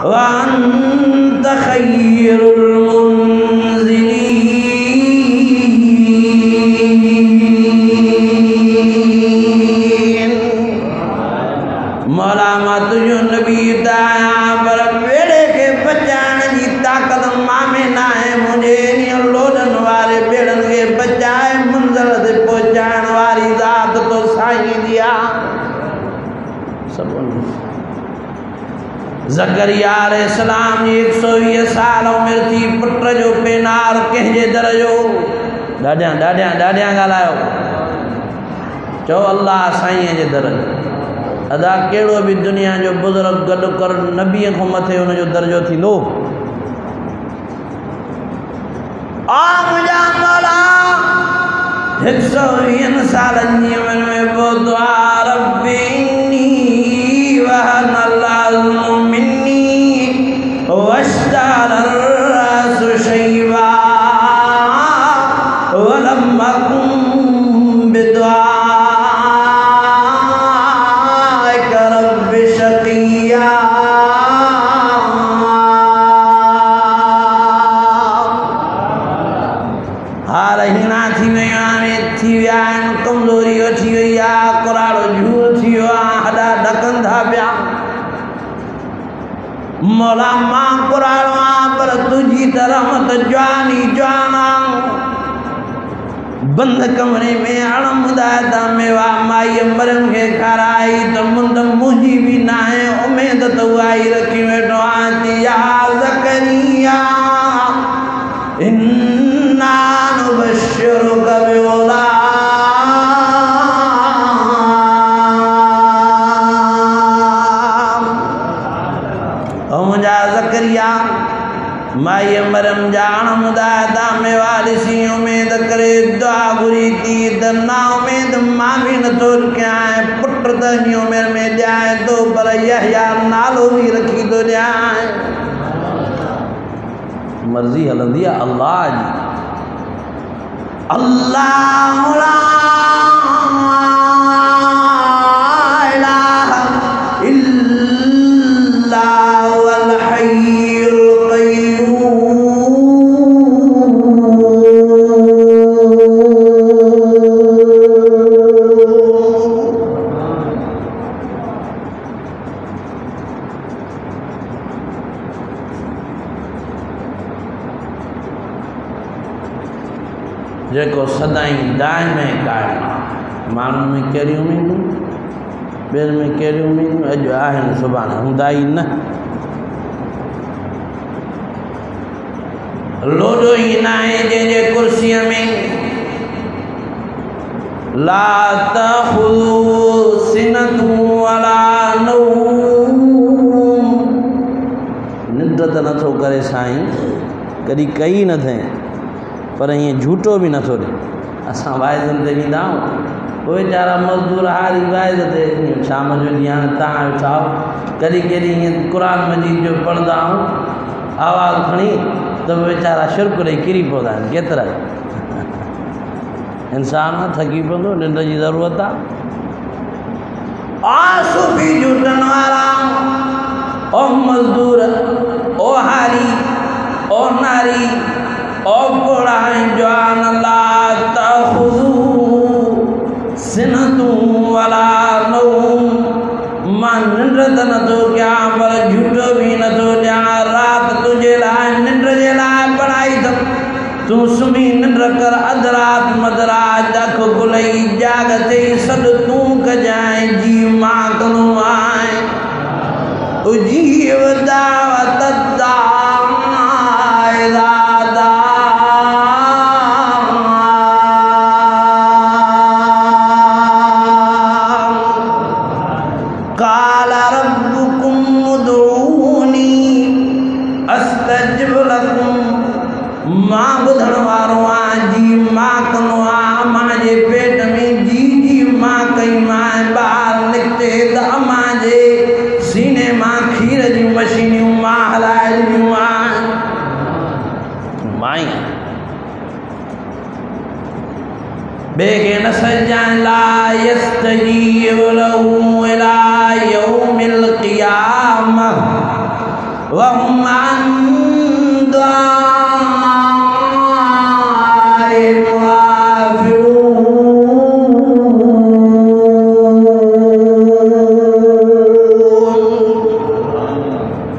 व अंत खैरुल मुंज़िलीन। मौला मां तुझो नबी दाया पर बेड़े के बचाण जी ताकत मां में ना है। मुझे इन लोडन वारे बेड़न के बचाए मंजिल ते पहुंचाण वारी ज़ात तो साईं दिया। सब ज़करिया अलैहिस्सलाम जी 120 साल उमिरि थी पुट जो पेनार कंहिंजे दर जो ॾाढियां ॾाढियां ॾाढियां ॻाल्हायो। चओ अल्लाह साईं जे दर जो। अदा कहिड़ो बि दुनिया जो बुज़ुर्ग गॾु कर नबीअ खां मथे हुनजो दर्जो थींदो। आ मुंहिंजा मौला 120 सालनि जी उमिरि में पहुतो आहे। रब्बी इन्नी वहनल अज़्मु मिन्नी वश्तअल अर्रअसु शैबा वलम अकुन बिदुआइक रब्बि शक़िय्या। हार हीणा थी विया आहिनि, थी विया आहिनि, कमज़ोरी अची वई आहे, कुराड़ो झूर थी वियो आहे, हॾा ढकनि था पिया। मौला मां कुराड़ो आहियां पर तुंहिंजी तरह त जवानी जवान आहियां। बंद कमरे में अणमुदायता मेवा माई मरियम खे खाराई त मुंद मुंहिंजी बि न आहे। उमेद त उहा ई रखी वेठो आहियां। या ज़करिया इन्ना नुबश्शिरुक बिग़ुलाम। मुंहिंजा ज़करिया माई मरियम जा अणमुदायता मेवा ॾिसी उमेद करे दुआ घुरी थी त ना उमेद मां बि नथो कयां। पुट त हिन उमिरि में ॼाए थो पर यहया नालो बि रखी थो ॼाए। मर्ज़ी हलंदी आहे अल्लाह जी। अल्लाह ला इलाहा इल्ला हुवल हय्युल जेको सदाई दाइम कायम माण्हुनि में कहिड़ियूं उम्मीदूं, ॿियनि में कहिड़ियूं उम्मीदूं अॼु आहिनि सुभाणे हूंदा ई न। लोॾो ई न आहे जंहिंजे कुर्सीअ में ला तख़ुज़ुहु सिनतुन वला नौम। निंड त नथो करे साईं, कॾहिं कई न थिए पर ईअं झूठो बि नथो ॾे। असां वाइदनि ते वेंदा आहियूं, उहे वीचारा मज़दूर हारी वाइद ते शाम जो ॾींहुं हाणे तव्हां वेठा आहियो, कॾहिं कॾहिं ईअं क़ुर मजीद जो पढ़ंदा आहियूं आवाज़ु खणी त वीचारा शिरक ॾेई किरी पवंदा आहिनि। केतिरा इंसान थकी पवंदो, निंड जी ज़रूरत आहे। सूफ़ी झूठनि वारा, ओ मज़दूर, ओ हारी, ओ नारी, ओ बुढ़ा जवान, ला तख़ुज़ुहु सिनतुन वला नौम। मां निंड त नथो कयां पर झूठो बि नथो ॾियां। राति तुंहिंजे लाइ निंड जे लाइ बणाई अथमि, तूं सुम्ही निंड कर। अधु राति मधरात अख खुलई जाग थई सॾु तूं कजांइ जी मां कंदो आहियां। उजीब दावत दाई दादा काला रब्बुकुम उदऊनी अस्तजिब लकुम। मां ॿुधण वारो आहियां, जी मां कंदो आहियां। मां जे पेट में जी जी मां कई मां ॿार निकिते त अमां जे सीने मां खीर जूं मशीनियूं मां हलाए ॾिनियूं आहिनि। माई ॿिए खे न सजाइण ला यस्तजीब लहू इला यौमिल क़ियामह वहुम अन दुआइहिम गाफिलून।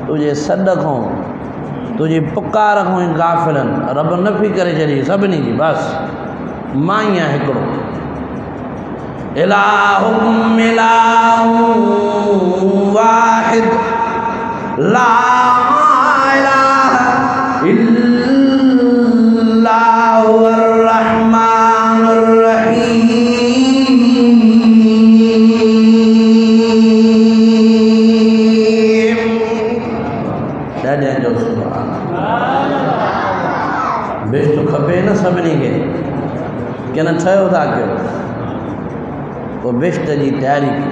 तुझे सॾ खां तुझी पुकार खां ई गाफ़िलन रब नफ़ी करे छॾी सभिनी जी। बसि मां ई आहियां हिकिड़ो। इलाहुकुम इलाहुन वाहिद ला इलाहा इल्ला हुवल रहमानुर रहीम। ॾाढे जो सुभान बेश्त खपे न सभिनी खे की न ठहियो था कयो वो बेश्त जी तयारी की।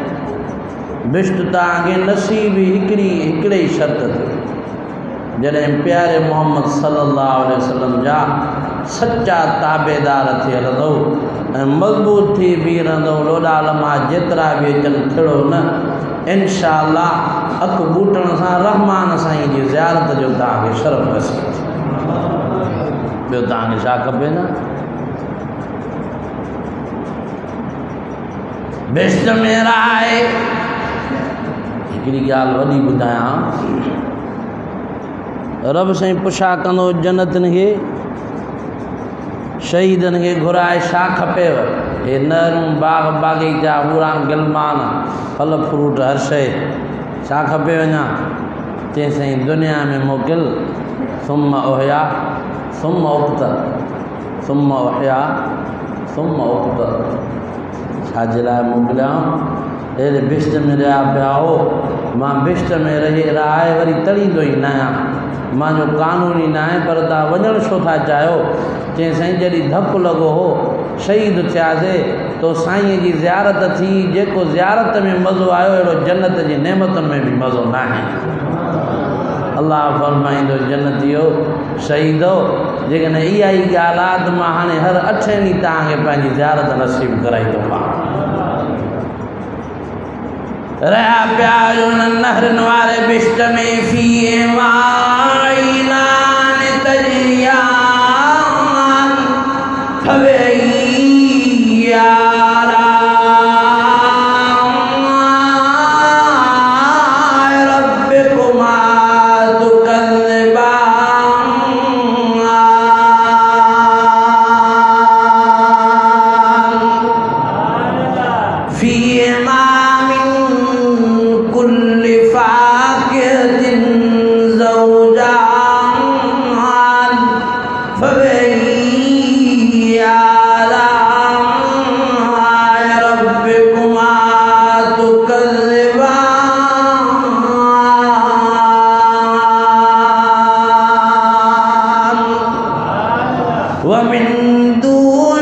बेश्त तव्हांखे नसीब हिकिड़े ई शर्त ते जॾहिं प्यारे मोहम्मद सल्लल्लाहु अलैहि वसल्लम जा सच्चा ताबेदार थी हलंदव ऐं मज़बूत थी बीह रहंदव। लोॾा लम्हा जेतिरा बि अचनि थिड़ो न इंशाअल्लाह अखि ॿूटण सां रहमान साईं जी ज़ियारत जो तव्हांखे शरफ़ नसीब थी। ॿियो तव्हांखे छा खपे न। बेश्त में राय हिकिड़ी ॻाल्हि वॾी ॿुधायां। रब साईं पुछा कंदो जन्नतनि खे शहीदनि खे घुराए छा खपेव। हे नहरूं बाग बाग़ीचा पूरा गिलमान फल फ्रूट हर शइ छा खपे अञा। चई साईं दुनिया में मोकिल सुम्म उहया सुम्म उक़्तर सुम्म उहया सुम्म उक़्तर। छाजे लाइ मोकिलियां। अहिड़े बिश्त में रहिया पिया हो मां बिश्त में रही रहाए वरी तड़ींदो ई न आहियां। मुंहिंजो कानून ई न आहे पर तव्हां वञणु छो था चाहियो। चई साईं जॾहिं धकु लॻो हो शहीद थियासीं तो साईं जी ज़ियारत थी। जेको ज़ियारत में मज़ो आयो अहिड़ो जन्नत जी नेमतुनि में बि मज़ो न आहे। अल्लाह फरमाईंदो जन्नतियो शहीदो जेकॾहिं इहा ई ॻाल्हि आहे त मां हाणे हर 8 ॾींहं तव्हांखे पंहिंजी ज़ियारत नसीब कराईंदोमांव। रहिया पिया नहरनि वारे बिश्त में फ़ीहिमा ऐनान तजरियान फबअय्यि आलाइ रब्बिकुमा तुकज़्ज़िबान। फ़ीहिमा वमिन दून